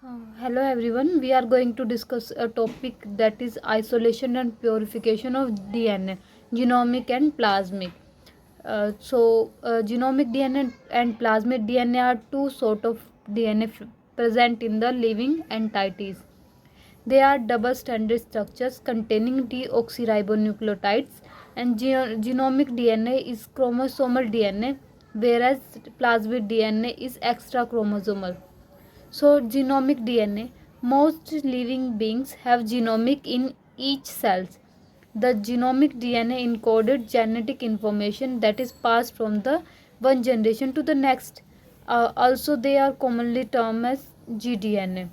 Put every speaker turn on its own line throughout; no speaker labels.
Hello everyone, we are going to discuss a topic that is isolation and purification of DNA, genomic and plasmic. Genomic DNA and plasmid DNA are two sort of DNA present in the living entities. They are double-stranded structures containing deoxyribonucleotides, and genomic DNA is chromosomal DNA, whereas plasmid DNA is extra chromosomal. So, genomic DNA. Most living beings have genomic in each cells. The genomic DNA encoded genetic information that is passed from the one generation to the next. Also, they are commonly termed as gDNA.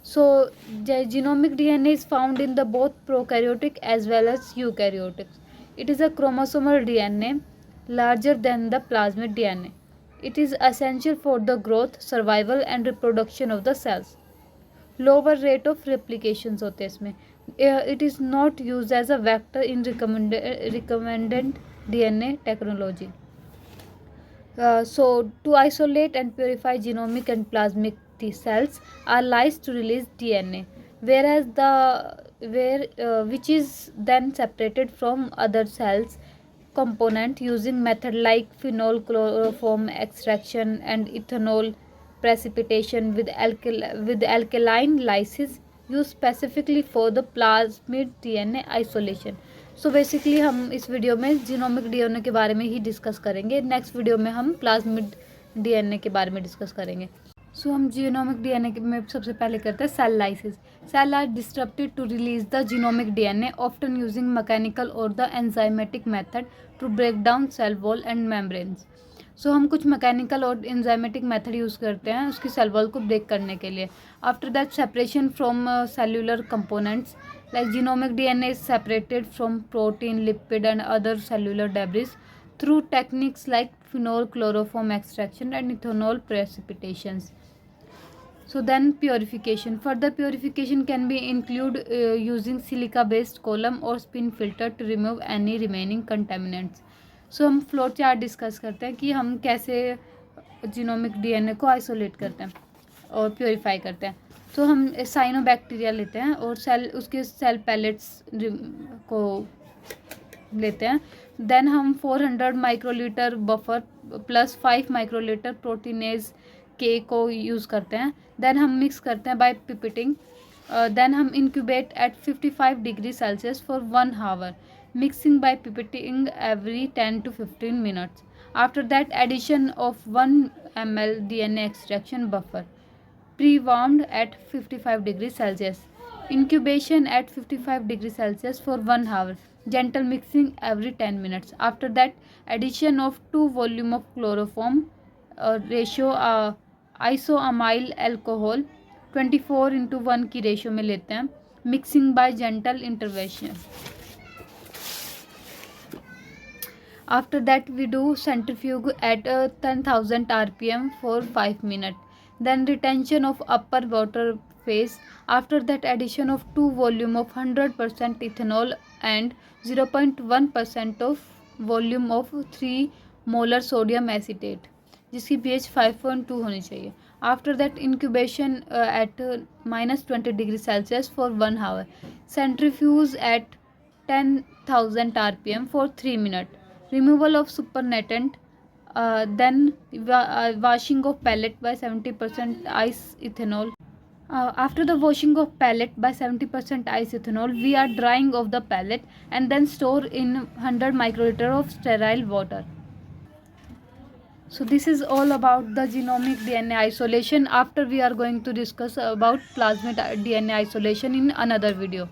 So, the genomic DNA is found in the both prokaryotic as well as eukaryotic. It is a chromosomal DNA larger than the plasmid DNA. It is essential for the growth, survival and reproduction of the cells. Lower rate of replications होते हैं इसमें. It is not used as a vector in recombinant DNA technology. To isolate and purify genomic and plasmic T cells are lysed to release DNA, whereas which is then separated from other cells component using method like phenol chloroform extraction and ethanol precipitation with alkaline lysis used specifically for the plasmid DNA isolation. So basically हम इस video में genomic DNA के बारे में ही discuss करेंगे. Next video में हम plasmid DNA के बारे में डिस्कस करेंगे. सो हम जीनोमिक डीएनए में सबसे पहले करते हैं cell lysis. Cell are disrupted to release the genomic DNA often using mechanical और the enzymatic method to break down cell wall and membranes. So हम कुछ मैकेनिकल और एंजाइमेटिक मेथड यूज़ करते हैं उसकी सेल वॉल को ब्रेक करने के लिए. After that separation from cellular components like genomic DNA is separated from protein, lipid and other cellular debris through techniques like phenol chloroform extraction and ethanol precipitations. So then purification. Further purification can be include using silica based column or spin filter to remove any remaining contaminants. So हम flow chart discuss करते हैं कि हम कैसे genomic DNA को isolate करते हैं और प्योरीफाई करते हैं. तो हम साइनोबैक्टीरिया लेते हैं और उसके सेल पैलेट्स को लेते हैं. देन हम 400 microlitre buffer plus 5 microlitre proteinase के को यूज़ करते हैं. देन हम मिक्स करते हैं बाय पिपेटिंग. देन हम incubate at 55 degree Celsius for 1 hour. Mixing by pipetting every 10 to 15 minutes. After that, addition of 1 ml DNA extraction buffer. Pre-warmed at 55 degrees Celsius. Incubation at 55 degrees Celsius for 1 hour. Gentle mixing every 10 minutes. After that, addition of 2 volume of chloroform ratio isoamyl alcohol 24:1 की ratio में लेते हैं. Mixing by gentle intervention. After that, we do centrifuge at 10,000 rpm for 5 minutes. Then retention of upper water phase. After that, addition of 2 volume of 100% ethanol and 0.1% of volume of 3 molar sodium acetate जिसकी pH 5.2 होनी चाहिए. After that, incubation at -20 degrees Celsius for 1 hour. Centrifuge at 10,000 rpm for 3 minutes. Removal of supernatant. Then washing of pellet by 70% ice ethanol. After the washing of pellet by 70% ice ethanol, we are drying of the pellet and then store in 100 microliter of sterile water. So this is all about the genomic DNA isolation. After we are going to discuss about plasmid DNA isolation in another video.